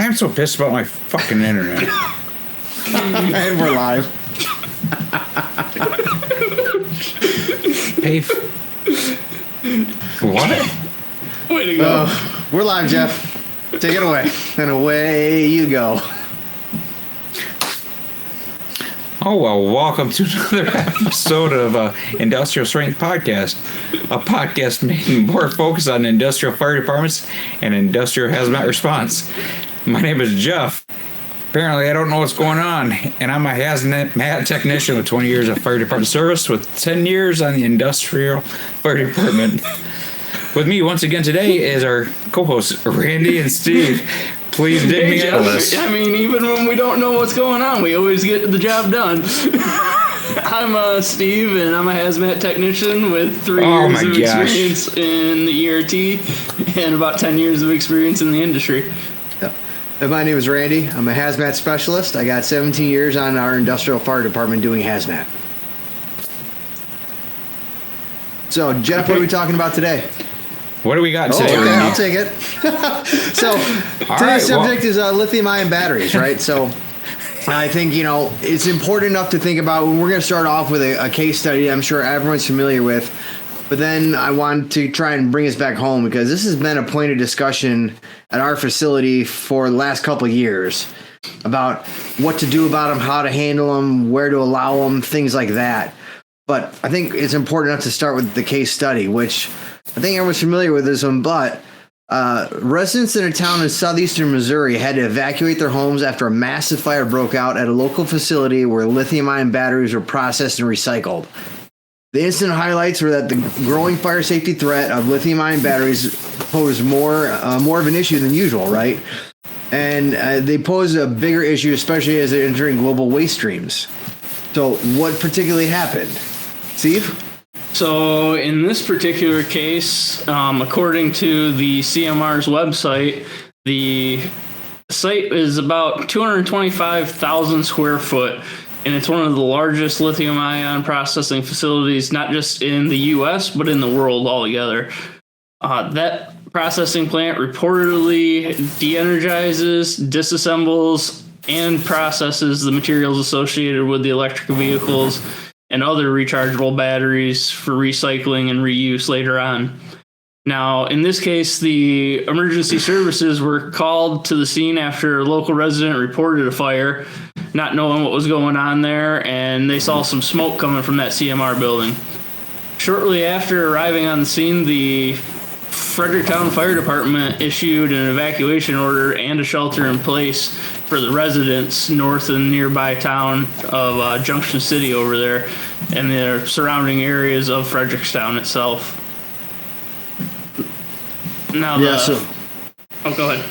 I'm so pissed about my fucking internet. And we're live. What? Way to go. We're live, Jeff. Take it away. And away you go. Oh, well, welcome to another episode of Industrial Strength Podcast, a podcast made more focused on industrial fire departments and industrial hazmat response. My name is Jeff. Apparently, I don't know what's going on, and I'm a hazmat technician with 20 years of fire department service with 10 years on the industrial fire department. With me once again today is our co-hosts, Randy and Steve. Please dig me out of this. I mean, even when we don't know what's going on, we always get the job done. I'm Steve, and I'm a hazmat technician with 3 years of experience in the ERT and about 10 years of experience in the industry. Yep. And my name is Randy. I'm a hazmat specialist. I got 17 years on our industrial fire department doing hazmat. So, Jeff, What are we talking about today? What do we got today, okay, Randy? I'll take it. So, today's subject is lithium-ion batteries, right? So, I think, it's important enough to think about. We're going to start off with a case study I'm sure everyone's familiar with. But then I want to try and bring us back home because this has been a point of discussion at our facility for the last couple of years about what to do about them, how to handle them, where to allow them, things like that. But I think it's important enough to start with the case study, which I think everyone's familiar with this one, but residents in a town in southeastern Missouri had to evacuate their homes after a massive fire broke out at a local facility where lithium-ion batteries were processed and recycled. The incident highlights were that the growing fire safety threat of lithium-ion batteries posed more of an issue than usual, right? And they pose a bigger issue, especially as they're entering global waste streams. So what particularly happened? Steve? So in this particular case, according to the CMR's website, the site is about 225,000 square foot, and it's one of the largest lithium-ion processing facilities, not just in the U.S., but in the world altogether. That processing plant reportedly de-energizes, disassembles, and processes the materials associated with the electric vehicles and other rechargeable batteries for recycling and reuse later on. Now, in this case, the emergency services were called to the scene after a local resident reported a fire, not knowing what was going on there, and they saw some smoke coming from that CMR building. Shortly after arriving on the scene, the Fredericktown Fire Department issued an evacuation order and a shelter in place for the residents north of the nearby town of Junction City over there and the surrounding areas of Fredericktown itself. Now, go ahead.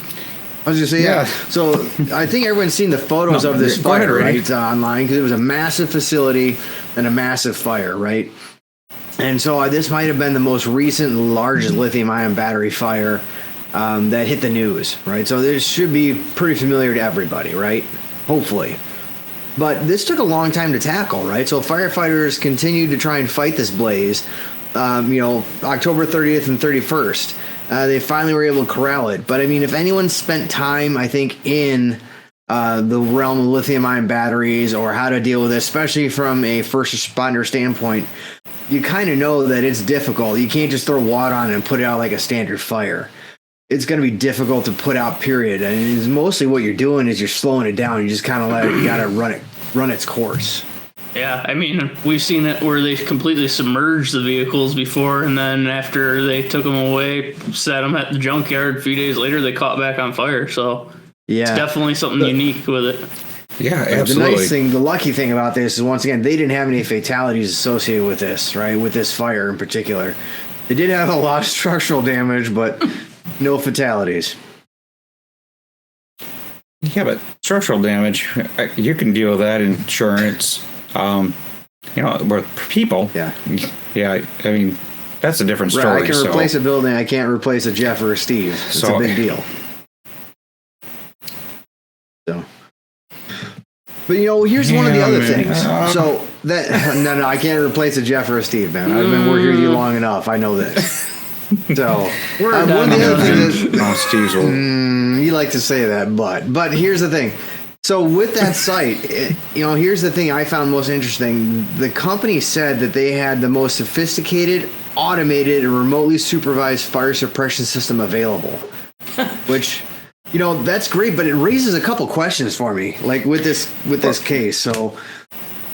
I was going to say, yeah. So I think everyone's seen the photos of this fire, right, online, because it was a massive facility and a massive fire, right? And so this might have been the most recent largest lithium-ion battery fire that hit the news, right? So this should be pretty familiar to everybody, right? Hopefully. But this took a long time to tackle, right? So firefighters continued to try and fight this blaze. October 30th and 31st, they finally were able to corral it. But I mean, if anyone spent time, I think, in the realm of lithium-ion batteries or how to deal with it, especially from a first responder standpoint, you kind of know that it's difficult. You can't just throw water on it and put it out like a standard fire. It's going to be difficult to put out, period. And it's mostly what you're doing is you're slowing it down. You just kind of you got to run its course. Yeah, I mean, we've seen it where they completely submerged the vehicles before, and then after they took them away, set them at the junkyard, a few days later, they caught back on fire. So it's definitely something unique with it. Yeah, absolutely. The lucky thing about this is, once again, they didn't have any fatalities associated with this, right? With this fire in particular. They did have a lot of structural damage, but no fatalities. Yeah, but structural damage, you can deal with that insurance. With people. Yeah. Yeah, I mean, that's a different story. Right, I can replace a building. I can't replace a Jeff or a Steve. It's a big deal. So. But here's one of the other things. No, I can't replace a Jeff or a Steve, man. I've been working with you long enough. I know this. So We're one of done. the other things is, No, Steve's will. you like to say that, but here's the thing. So with that site, here's the thing I found most interesting. The company said that they had the most sophisticated, automated, and remotely supervised fire suppression system available, which, that's great, but it raises a couple questions for me, like with this case. So,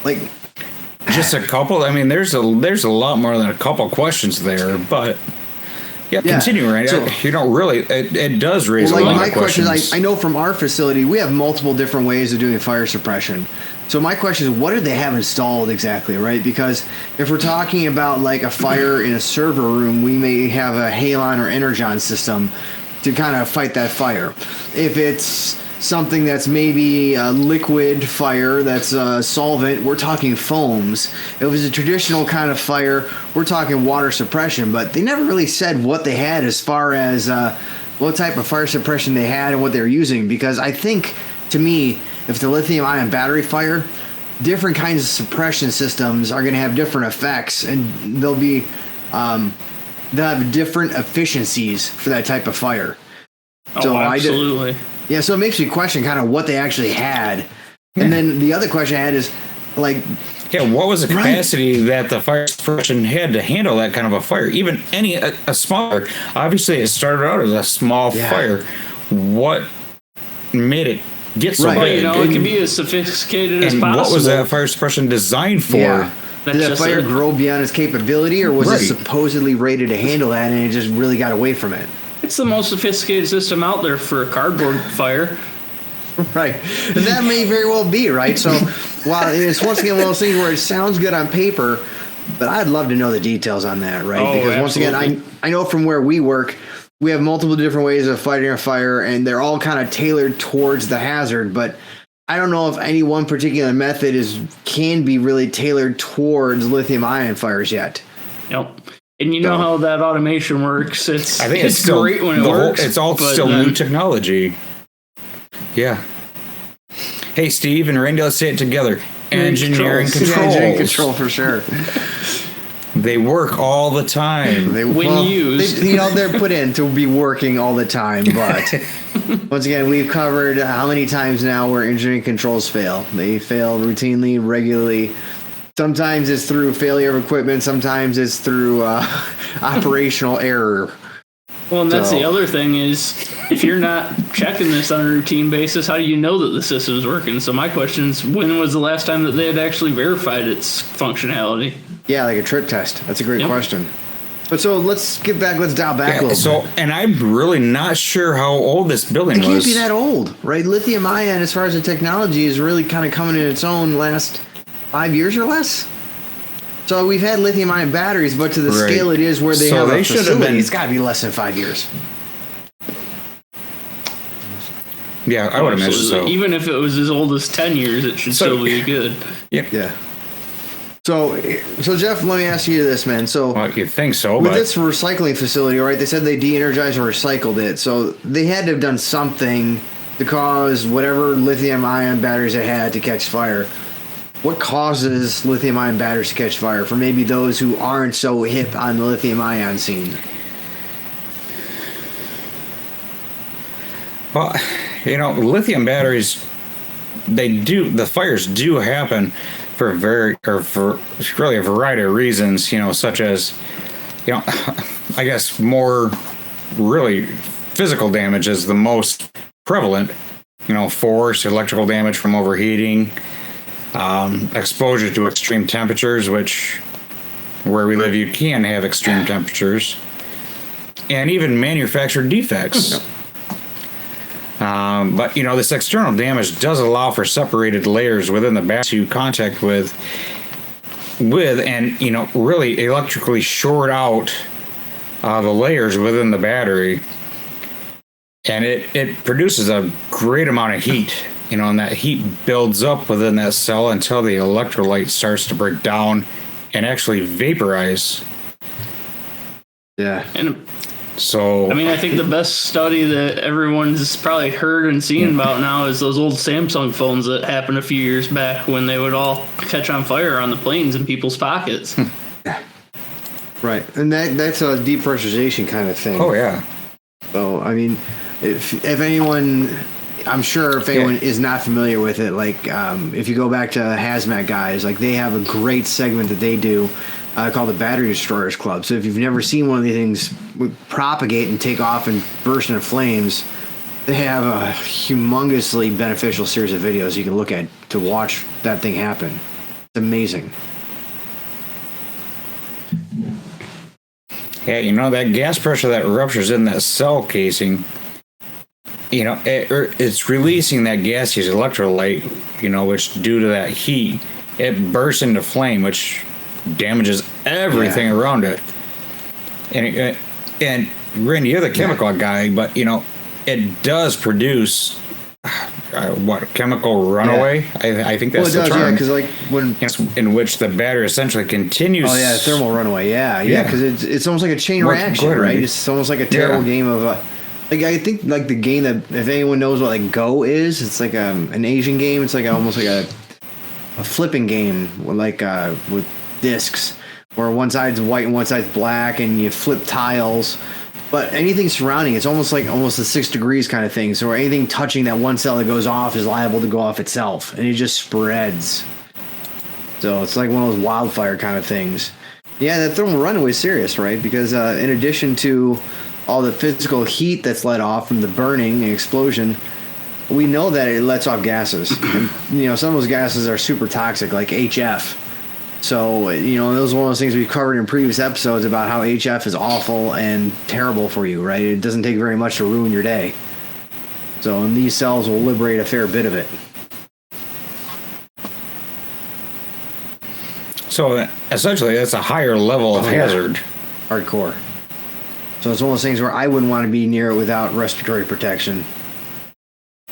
like, Just a couple. I mean, there's a lot more than a couple questions there, but yeah, continue, right? So, really, it does raise a lot my of questions. question is, I know from our facility we have multiple different ways of doing fire suppression. So my question is, what do they have installed exactly, right? Because if we're talking about like a fire in a server room, we may have a halon or energon system to kind of fight that fire. If it's something that's maybe a liquid fire that's a solvent, we're talking foams. If it was a traditional kind of fire, we're talking water suppression. But they never really said what they had as far as what type of fire suppression they had and what they were using. Because I think, to me, if the lithium-ion battery fire, different kinds of suppression systems are going to have different effects, and they'll have different efficiencies for that type of fire. Oh, absolutely. So it makes me question kind of what they actually had. And then the other question I had is, like... Yeah, what was the capacity that the fire suppression had to handle that kind of a fire? Even a smaller... Obviously, it started out as a small fire. What made it get so big? It can be as sophisticated as possible. What was that fire suppression designed for? Yeah. Did that fire grow beyond its capability, or was it supposedly rated to handle that and it just really got away from it? It's the most sophisticated system out there for a cardboard fire. Right. And that may very well be, right? So while it's once again one of those things where it sounds good on paper, but I'd love to know the details on that, right? Oh, because once again, I know from where we work, we have multiple different ways of fighting a fire, and they're all kind of tailored towards the hazard, but I don't know if any one particular method can be really tailored towards lithium-ion fires yet. Yep. And you know how that automation works. I think it's still great when it works. It's all still new technology. Yeah. Hey, Steve and Randy, let's say it together. Engineering controls. Engineering control for sure. They work all the time. Used. They're put in to be working all the time. But once again, we've covered how many times now where engineering controls fail. They fail routinely, regularly. Sometimes it's through failure of equipment. Sometimes it's through operational error. Well, and that's the other thing is, if you're not checking this on a routine basis, how do you know that the system is working? So my question is, when was the last time that they had actually verified its functionality? Yeah, like a trip test. That's a great question. But so let's dial back a little bit. And I'm really not sure how old this building was. It can't be that old, right? Lithium-ion, as far as the technology, is really kind of coming in its own last 5 years or less. So we've had lithium-ion batteries, but to the scale it is where they have a facility, it's got to be less than 5 years. Yeah, I would imagine so. Even if it was as old as 10 years, it should still be good. Yeah. So Jeff, let me ask you this, man. So, well, you think so? With this recycling facility, right? They said they de-energized and recycled it, so they had to have done something to cause whatever lithium-ion batteries they had to catch fire. What causes lithium-ion batteries to catch fire for maybe those who aren't so hip on the lithium-ion scene? Well, lithium batteries, the fires do happen for really a variety of reasons, such as, I guess more really physical damage is the most prevalent, force, electrical damage from overheating, exposure to extreme temperatures, which where we live, you can have extreme temperatures, and even manufactured defects. But this external damage does allow for separated layers within the battery to contact with and really electrically short out the layers within the battery, and it produces a great amount of heat. And that heat builds up within that cell until the electrolyte starts to break down and actually vaporize. Yeah. And so, I think the best study that everyone's probably heard and seen about now is those old Samsung phones that happened a few years back when they would all catch on fire on the planes in people's pockets. Right, and that's a depressurization kind of thing. Oh yeah. So I mean, if anyone, I'm sure if anyone is not familiar with it, like if you go back to Hazmat Guys, like they have a great segment that they do called the Battery Destroyers Club. So if you've never seen one of these things propagate and take off and burst into flames, they have a humongously beneficial series of videos you can look at to watch that thing happen. It's amazing. Yeah, you know, that gas pressure that ruptures in that cell casing, you know, it's releasing that gaseous electrolyte, you know, which due to that heat, it bursts into flame, which damages everything around it. And Randy, you're the chemical guy, but, you know, it does produce chemical runaway? I think that's the term. Because like when in which the battery essentially continues. Oh yeah, thermal runaway. Yeah. Because it's almost like a chain reaction, right? It's almost like a terrible game of. Like I think like the game that if anyone knows what like Go is, it's like an Asian game. It's like almost like a flipping game with discs, where one side's white and one side's black, and you flip tiles. But anything surrounding it's almost the 6 degrees kind of thing. So anything touching that one cell that goes off is liable to go off itself, and it just spreads. So it's like one of those wildfire kind of things. Yeah, that thermal runaway is serious, right? Because in addition to all the physical heat that's let off from the burning and explosion, we know that it lets off gases. And, you know, some of those gases are super toxic, like HF. So, you know, those are one of those things we've covered in previous episodes about how HF is awful and terrible for you, right? It doesn't take very much to ruin your day. So, and these cells will liberate a fair bit of it. So, essentially, that's a higher level of hazard. Hardcore. So, it's one of those things where I wouldn't want to be near it without respiratory protection.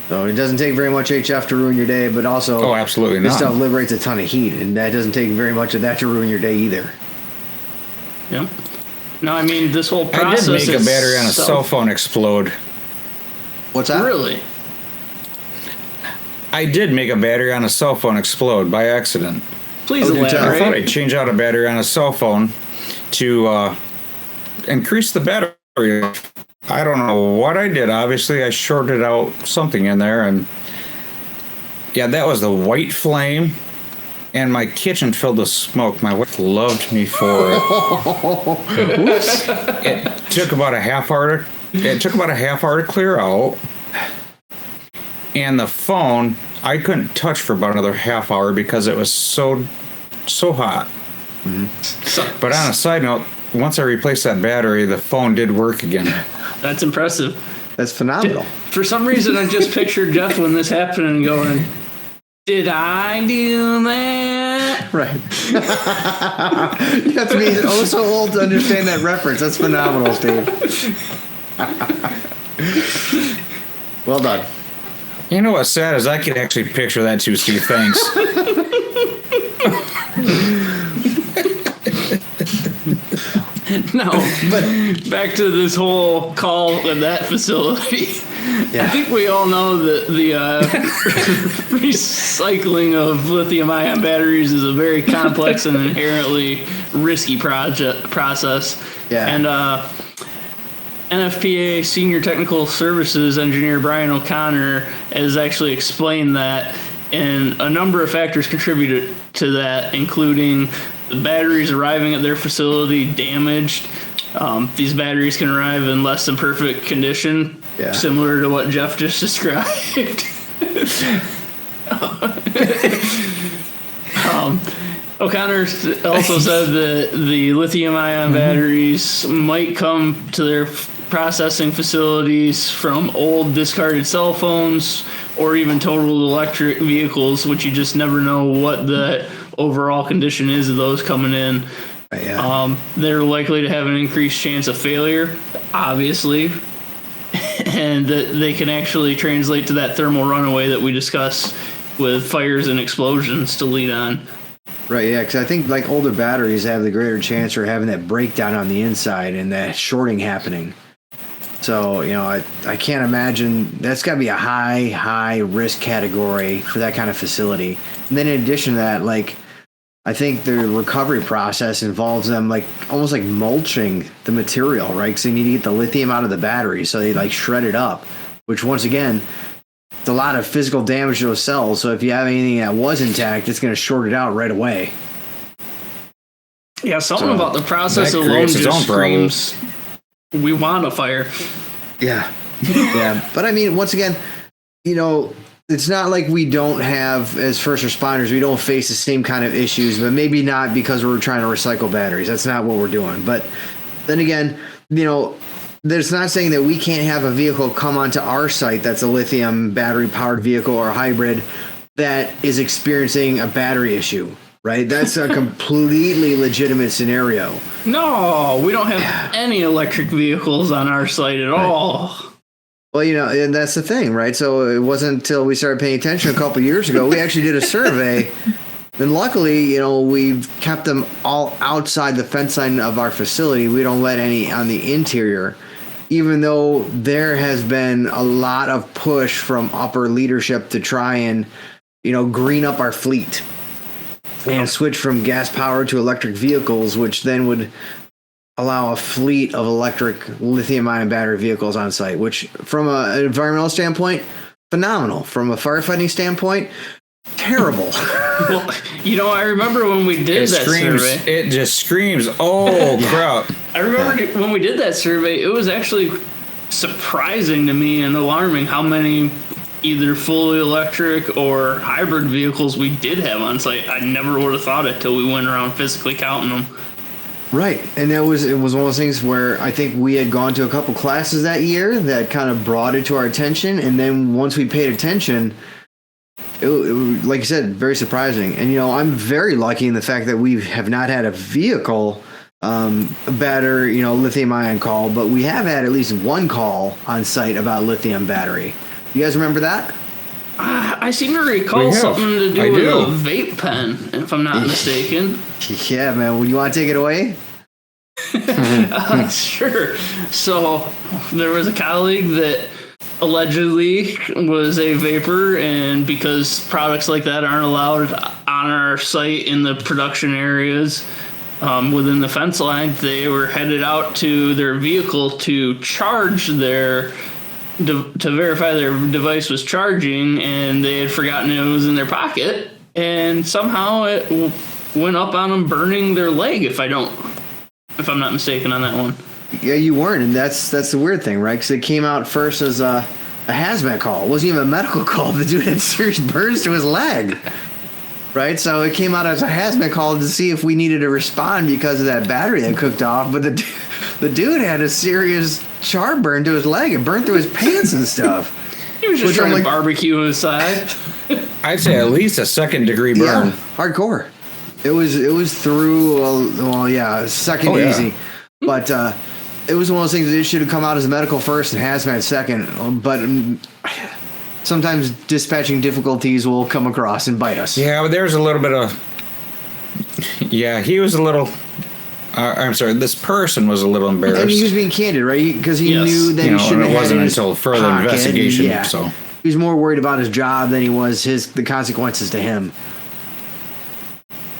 So it doesn't take very much HF to ruin your day, but also absolutely this not. stuff liberates a ton of heat, and that doesn't take very much of that to ruin your day either. Yep. No, I mean this whole process. I did make a battery on a cell phone explode. What's that? Really? I did make a battery on a cell phone explode by accident. Please elaborate. I thought I'd change out a battery on a cell phone to increase the battery life. I don't know what I did. Obviously, I shorted out something in there, and yeah, that was the white flame, and my kitchen filled with smoke. My wife loved me for it. It took about a half hour to clear out, and the phone I couldn't touch for about another half hour because it was so hot. Mm-hmm. But on a side note, once I replaced that battery, the phone did work again. That's impressive. That's phenomenal. For some reason, I just pictured Jeff when this happened and going, "Did I do that?" Right. You have to be so old to understand that reference. That's phenomenal, Steve. Well done. You know what's sad is I could actually picture that too, Steve. Thanks. No, but back to this whole call at that facility. Yeah. I think we all know that the recycling of lithium-ion batteries is a very complex and inherently risky process. Yeah. And NFPA Senior Technical Services Engineer Brian O'Connor has actually explained that, and a number of factors contributed to that, including the batteries arriving at their facility damaged. These batteries can arrive in less than perfect condition, similar to what Jeff just described. O'Connor also said that the lithium-ion batteries might come to their processing facilities from old discarded cell phones or even total electric vehicles, which you just never know what the overall condition is of those coming in. Yeah. They're likely to have an increased chance of failure, obviously, and that they can actually translate to that thermal runaway that we discussed with fires and explosions to lead on. Right, yeah, because I think like older batteries have the greater chance for having that breakdown on the inside and that shorting happening. So, you know, I can't imagine, that's got to be a high risk category for that kind of facility. And then in addition to that, like I think the recovery process involves them like almost like mulching the material, right? Because they need to get the lithium out of the battery, so they like shred it up. Which once again, it's a lot of physical damage to those cells. So if you have anything that was intact, it's going to short it out right away. Yeah, something about the process alone just screams, we want a fire. Yeah. Yeah. But I mean, once again, you know, it's not like we don't have, as first responders, we don't face the same kind of issues, but maybe not because we're trying to recycle batteries. That's not what we're doing. But then again, you know, that's not saying that we can't have a vehicle come onto our site that's a lithium battery powered vehicle or hybrid that is experiencing a battery issue, right? That's a completely legitimate scenario. No, we don't have any electric vehicles on our site at all. Well, you know, and that's the thing, right? So it wasn't until we started paying attention a couple of years ago, we actually did a survey. And luckily, you know, we've kept them all outside the fence line of our facility. We don't let any on the interior, even though there has been a lot of push from upper leadership to try and, you know, green up our fleet and switch from gas powered to electric vehicles, which then would allow a fleet of electric lithium-ion battery vehicles on site, which from an environmental standpoint, phenomenal. From a firefighting standpoint, terrible. Well, you know, I remember when we did that survey. It just screams, oh, crap. I remember when we did that survey, it was actually surprising to me and alarming how many either fully electric or hybrid vehicles we did have on site. I never would have thought it till we went around physically counting them. Right. And it was one of those things where I think we had gone to a couple classes that year that kind of brought it to our attention. And then once we paid attention, it like you said, very surprising. And, you know, I'm very lucky in the fact that we have not had a vehicle battery, you know, lithium ion call, but we have had at least one call on site about lithium battery. You guys remember that? I seem to recall something to do with a vape pen, if I'm not mistaken. Yeah, man. You want to take it away? Sure. So there was a colleague that allegedly was a vapor, and because products like that aren't allowed on our site in the production areas within the fence line, they were headed out to their vehicle to charge their to verify their device was charging, and they had forgotten it was in their pocket, and somehow it went up on them, burning their leg. If I'm not mistaken on that one. Yeah, you weren't, and that's the weird thing, right? Because it came out first as a hazmat call. It wasn't even a medical call. The dude had serious burns to his leg, right? So it came out as a hazmat call to see if we needed to respond because of that battery that cooked off. But the dude had a serious char burn to his leg. It burned through his pants and stuff. He was just trying to barbecue inside. I'd say at least a second-degree burn. Yeah, hardcore. It was through, second easy. But it was one of those things that it should have come out as medical first and hazmat second. But sometimes dispatching difficulties will come across and bite us. Yeah, but there's a little bit of... Yeah, he was a little... I'm sorry, this person was a little embarrassed. And he was being candid, right? Because he knew that he shouldn't have. It wasn't until further investigation. So he was more worried about his job than he was the consequences to him.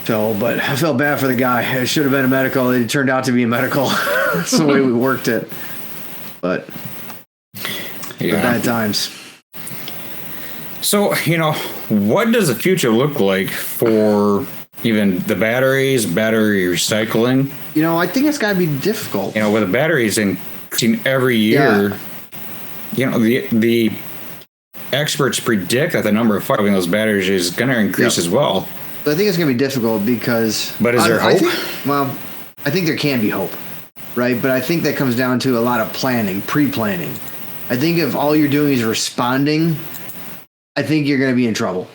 So, but I felt bad for the guy. It should have been a medical. It turned out to be a medical. That's the way we worked it. But bad times. So, you know, what does the future look like for even the battery recycling? You know, I think it's got to be difficult. You know, with the batteries increasing every year, you know, the experts predict that the number of fire in those batteries is going to increase as well. But I think it's going to be difficult because... But is there hope? I think there can be hope, right? But I think that comes down to a lot of planning, pre-planning. I think if all you're doing is responding, I think you're going to be in trouble.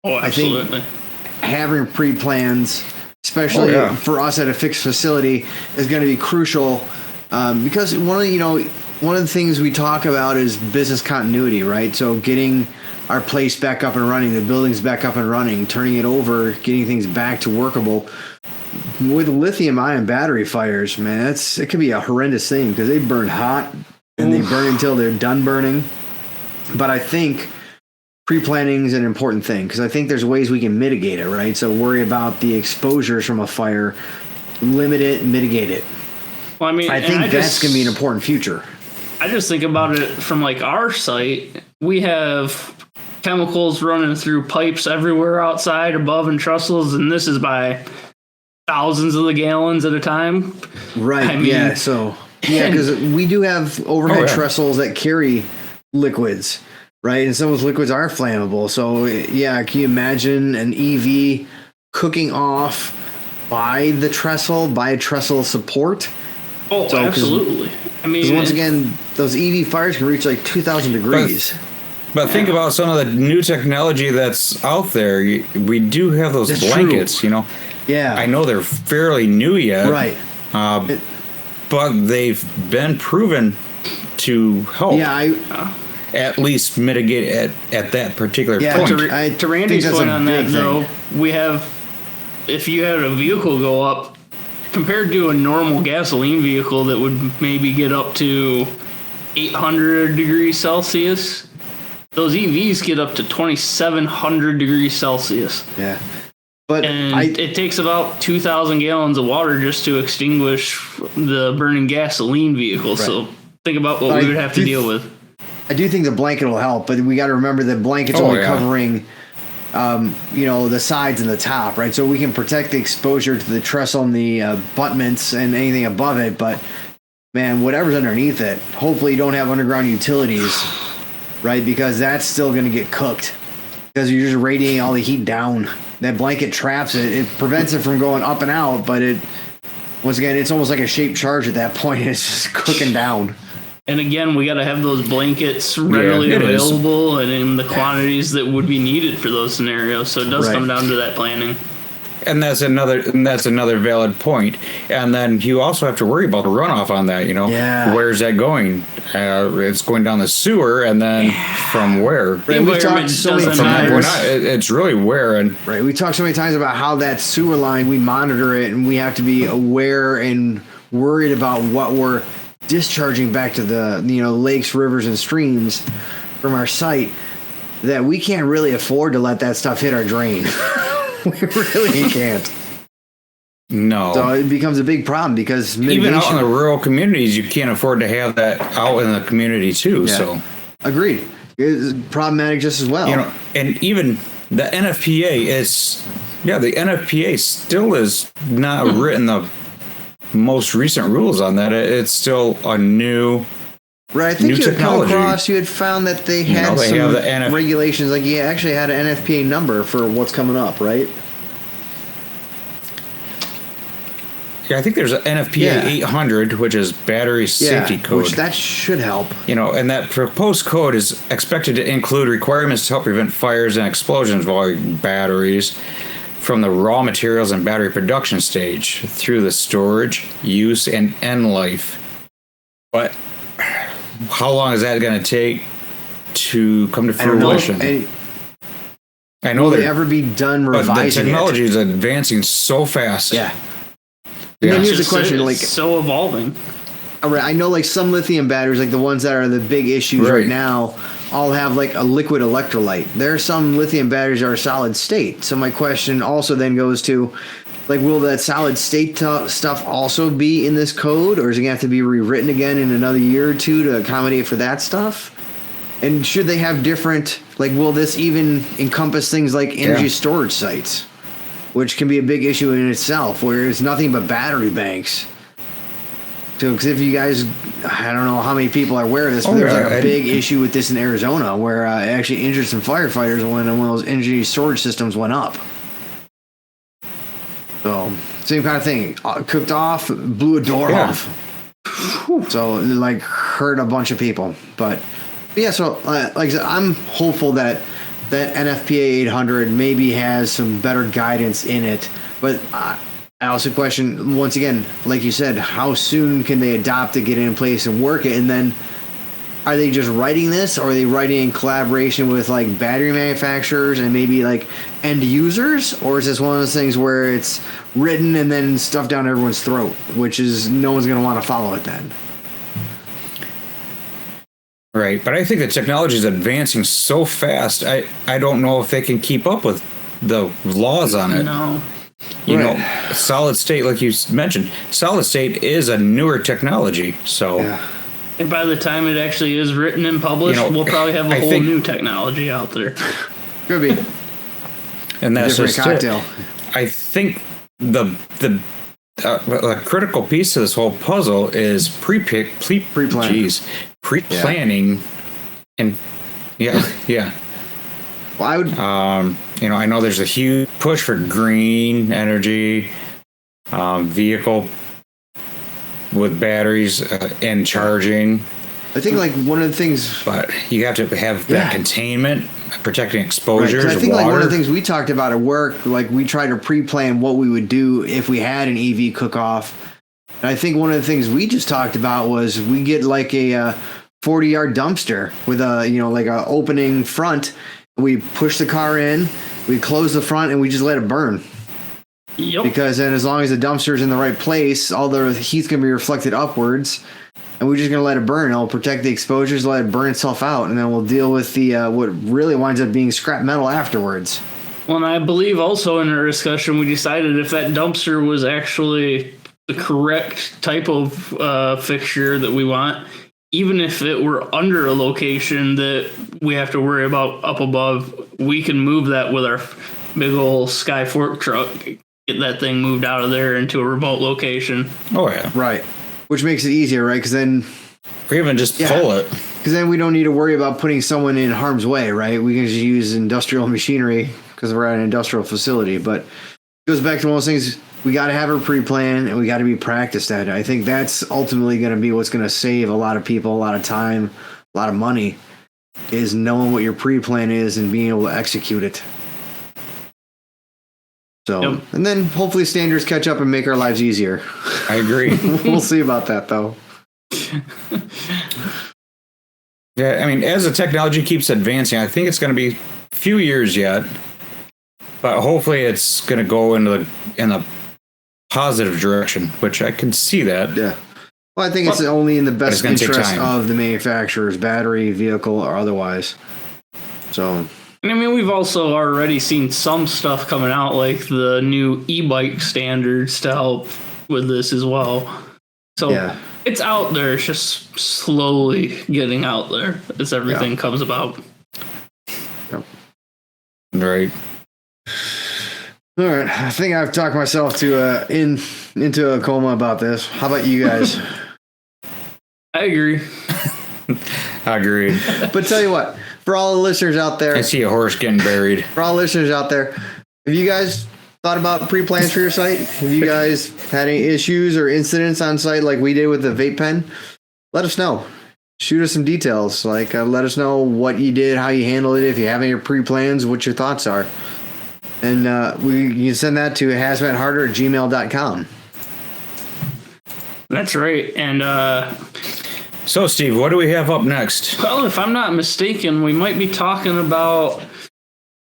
Oh, absolutely. I think having pre-plans, especially for us at a fixed facility, is going to be crucial because one of the things we talk about is business continuity, right? So getting our place back up and running, the buildings back up and running, turning it over, getting things back to workable. With lithium-ion battery fires, man, it can be a horrendous thing because they burn hot and they burn until they're done burning. But I think pre-planning is an important thing because I think there's ways we can mitigate it, right? So worry about the exposures from a fire, limit it, mitigate it. Well, I mean, I think that's going to be an important future. I just think about it from like our site. We have chemicals running through pipes everywhere outside, above, and trestles, and this is by thousands of the gallons at a time. Right. I mean, yeah. So because we do have overhead trestles that carry liquids, right? And some of those liquids are flammable. So yeah, can you imagine an EV cooking off by the trestle, by a trestle support? Oh, so, absolutely. I mean, once again, those EV fires can reach like 2,000 degrees. But think about some of the new technology that's out there. We do have those blankets, you know. Yeah. I know they're fairly new yet. Right. But they've been proven to help. Yeah, at least mitigate at that particular point. To Randy's point on that, though, we have, if you had a vehicle go up, compared to a normal gasoline vehicle that would maybe get up to 800 degrees Celsius, those EVs get up to 2,700 degrees Celsius. Yeah. But it takes about 2,000 gallons of water just to extinguish the burning gasoline vehicle. Right. So think about what we would have to deal with. I do think the blanket will help, but we got to remember that blanket's only covering, the sides and the top, right? So we can protect the exposure to the trestle and the abutments and anything above it. But man, whatever's underneath it, hopefully you don't have underground utilities, right? Because that's still going to get cooked because you're just radiating all the heat down. That blanket traps it. It prevents it from going up and out, but once again, it's almost like a shaped charge at that point. It's just cooking down. And again, we got to have those blankets readily available and in the quantities that would be needed for those scenarios. So it does come down to that planning. And that's another valid point. And then you also have to worry about the runoff on that. Where's that going? It's going down the sewer, and then from where? Right, we talked so many times. It's really where. And we talked so many times about how that sewer line, we monitor it, and we have to be aware and worried about what we're discharging back to the lakes, rivers, and streams from our site. That we can't really afford to let that stuff hit our drain. We really can't. No. So it becomes a big problem because even out in the rural communities, you can't afford to have that out in the community too. Yeah. So agreed. It's problematic just as well. And even the NFPA the NFPA still is not written the most recent rules on that. It's still a new. Right, I think you had come across, you had found that they had some regulations, like you actually had an NFPA number for what's coming up, right? Yeah, I think there's an NFPA 800, which is battery safety code. Which that should help. And that proposed code is expected to include requirements to help prevent fires and explosions involving batteries from the raw materials and battery production stage through the storage, use, and end life. But how long is that going to take to come to fruition? I know will they ever be done revising but the technology is advancing so fast. Yeah. And then here's the question: it's so evolving. All right, I know, like some lithium batteries, like the ones that are the big issues right now, all have like a liquid electrolyte. There are some lithium batteries that are solid state. So my question also then goes to, like, will that solid state stuff also be in this code, or is it going to have to be rewritten again in another year or two to accommodate for that stuff? And should they have different, like, will this even encompass things like energy storage sites, which can be a big issue in itself, where it's nothing but battery banks? So, because if you guys, I don't know how many people are aware of this, but there's like a big issue with this in Arizona, where it actually injured some firefighters when one of those energy storage systems went up. So, same kind of thing. Cooked off, blew a door off. So, it, like, hurt a bunch of people. But yeah, so, like I said, I'm hopeful that NFPA 800 maybe has some better guidance in it. But I also question, once again, like you said, how soon can they adopt it, get it in place, and work it? And then are they just writing this, or are they writing in collaboration with like battery manufacturers and maybe like end users? Or is this one of those things where it's written and then stuffed down everyone's throat, which is no one's going to want to follow it then? Right, but I think the technology is advancing so fast. I don't know if they can keep up with the laws on it. No. You know, solid state, like you mentioned, solid state is a newer technology. So, and by the time it actually is written and published, we'll probably have a whole new technology out there. Could be. And that's different just cocktail. it. I think the critical piece of this whole puzzle is pre-planning, and yeah. Well, I would. I know there's a huge push for green energy, vehicle with batteries and charging. I think like one of the things, but you have to have that containment, protecting exposures. Right, I think water. like one of the things we talked about at work, like we tried to pre-plan what we would do if we had an EV cook-off. And I think one of the things we just talked about was we get like a 40-yard dumpster with like a opening front. We push the car in, we close the front, and we just let it burn. Yep. Because then as long as the dumpster is in the right place, all the heat's going to be reflected upwards. And we're just going to let it burn. It'll protect the exposures, let it burn itself out, and then we'll deal with the what really winds up being scrap metal afterwards. Well, and I believe also in our discussion we decided if that dumpster was actually the correct type of fixture that we want, even if it were under a location that we have to worry about up above, we can move that with our big old Sky Fork truck, get that thing moved out of there into a remote location. Oh, yeah. Right. Which makes it easier, right? Because then... Or even just pull it. Because then we don't need to worry about putting someone in harm's way, right? We can just use industrial machinery because we're at an industrial facility. But it goes back to one of those things, we got to have a pre-plan and we got to be practiced at it. I think that's ultimately going to be what's going to save a lot of people, a lot of time, a lot of money, is knowing what your pre-plan is and being able to execute it. So, and then hopefully standards catch up and make our lives easier. I agree. We'll see about that, though. Yeah, I mean, as the technology keeps advancing, I think it's going to be a few years yet, but hopefully it's going to go in the positive direction, which I can see that. Yeah. Well, I think it's only in the best interest of the manufacturers, battery, vehicle, or otherwise. So... And I mean, we've also already seen some stuff coming out, like the new e-bike standards to help with this as well. So it's out there. It's just slowly getting out there as everything comes about. Yep. Right. All right. I think I've talked myself to into a coma about this. How about you guys? I agree. I agree. But tell you what. For all the listeners out there, I see a horse getting buried. For all listeners out there, have you guys thought about pre-plans for your site? Have you guys had any issues or incidents on site like we did with the vape pen? Let us know. Shoot us some details. Like, let us know what you did, how you handled it, if you have any pre-plans, what your thoughts are. And you can send that to hazmatharder@gmail.com. That's right. And so, Steve, what do we have up next? Well, if I'm not mistaken, we might be talking about...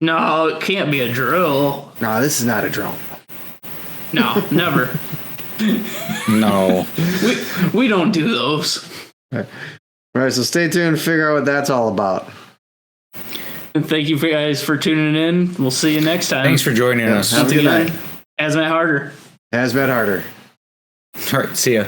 No, it can't be a drill. No, this is not a drill. No, never. No. We don't do those. All right, so stay tuned to figure out what that's all about. And thank you guys for tuning in. We'll see you next time. Thanks for joining us. Have a good night. Hazmat Harder. Hazmat Harder. All right, see ya.